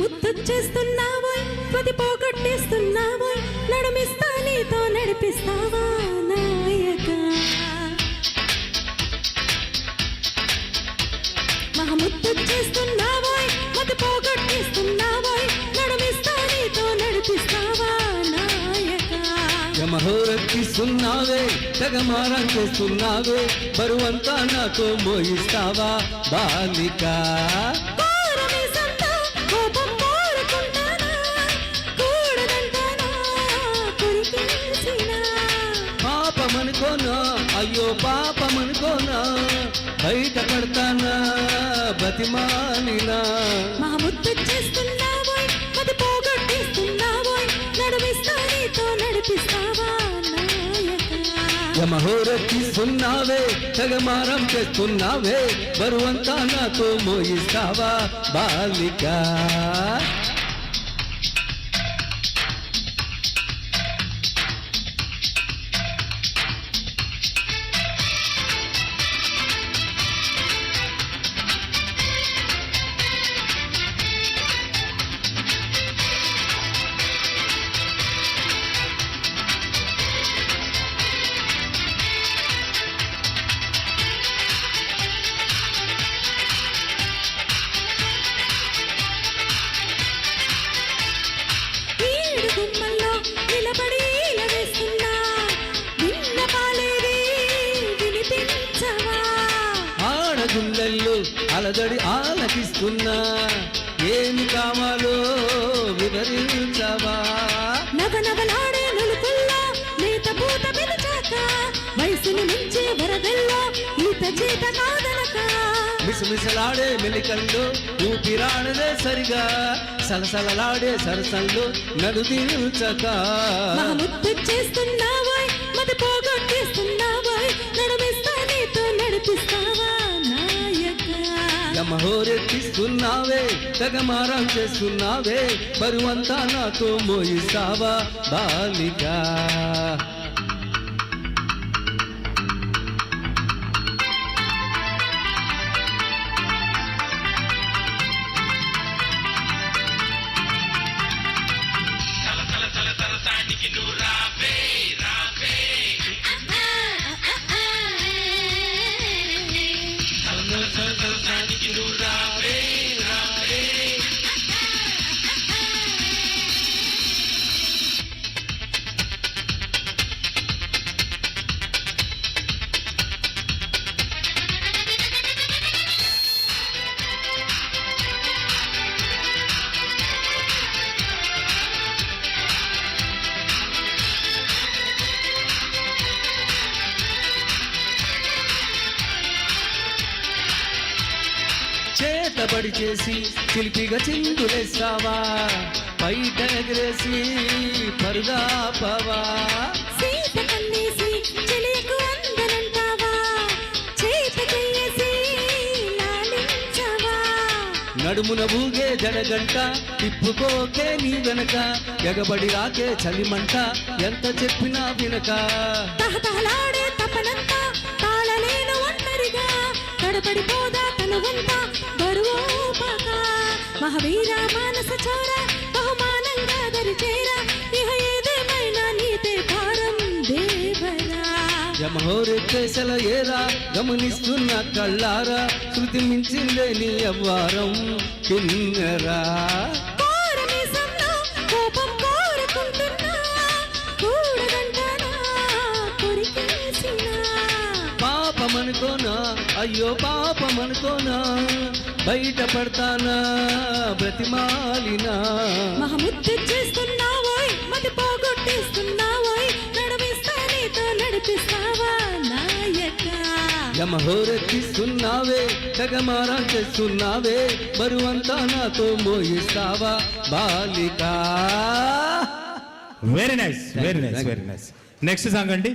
మహముద్దొచ్చేస్తున్నావోయ్ మతి పోగొట్టేస్తున్నావోయ్ నడుమిస్తా నీతో నడిపిస్తావా నాయక మహముద్దొచ్చేస్తున్నావోయ్ మతి పోగొట్టేస్తున్నావోయ్ నడుమిస్తా నీతో నడిపిస్తావా నాయక మహోరెత్తిస్తున్నావే తెగమారం చేస్తున్నావే బరువంతా నాతో మోయిస్తావా బాలిక పాపమనుకోనా అయ్యో పాపమనుకోనా బయట పడతానా బతిమాలినా మహముద్దొచ్చేస్తున్నావోయ్ మతి పోగొట్టేస్తున్నావోయ్ నడుమిస్తా నీతో నడిపిస్తావా నాయక మహోరెత్తిస్తున్నావే తెగమారం చేస్తున్నావే బరువంతా నాతో మోయిస్తావా బాలిక గుండెల్లో అలజడి ఆలకిస్తున్నా ఏమి కావాలో వివరించవా నవనవలాడే నులుకుల్లో నేత పూత పిలిచాక వయసును మించే వరదల్లో ఈత చేత కాదనక మిసమిసలాడే మెలికల్లో ఊపిరాడదే సరిగా సలసలలాడే సరసల్లో నడుదించక మహముద్దొచ్చేస్తున్నావోయ్ మతి పోగొట్టేస్తున్నావోయ్ నడుమిస్తా నీతో నడిపిస్తావా మహోరెత్తిస్తున్నావే తెగమారం చేస్తున్నావే బరువంతా నాతో మోయిస్తావా బాలిక చేతబడి చేసి చిలిపిగా చిందులేస్తావా బయట ఎగరేసి పరుగాపవా సీత కన్నేసి చెలియకు అందనంటావా చేత చెయ్యేసి లాలించవా నడుమున ఊగే జడగంట తిప్పుకోకే నీ వెనక ఎగబడి రాకే చలిమంట ఎంత చెప్పినా వినక తహతహలాడే తపనంతా తాళలేను ఒంటరిగా తడబడిపోదా తనువంతా బరువోపక మహావీర మానస చోర బహుమానంగా దరిచేరా ఇహ ఏదేమైనా నీతే భారం దేవరా మహోరెత్తేసల ఏరా గమనిస్తున్న కళ్ళారా శృతి మించిందే నీ అవ్వారం కిన్నెరా కోపం కోరుకుంటున్నా కూడదంటానా కొరికేసినా పాపమనుకోనా అయ్యో పాపమనుకోనా బయట పడతానా బ్రతిమాలినా మహముద్దొచ్చేస్తున్నావోయ్ మతి పోగొట్టేస్తున్నావోయ్ నడుమిస్తా నీతో నడిపిస్తావా నాయక మహోరెత్తిస్తున్నావే తెగమారం చేస్తున్నావే బరువంతా నాతో మోయిస్తావా బాలిక very nice very nice very nice next song అండి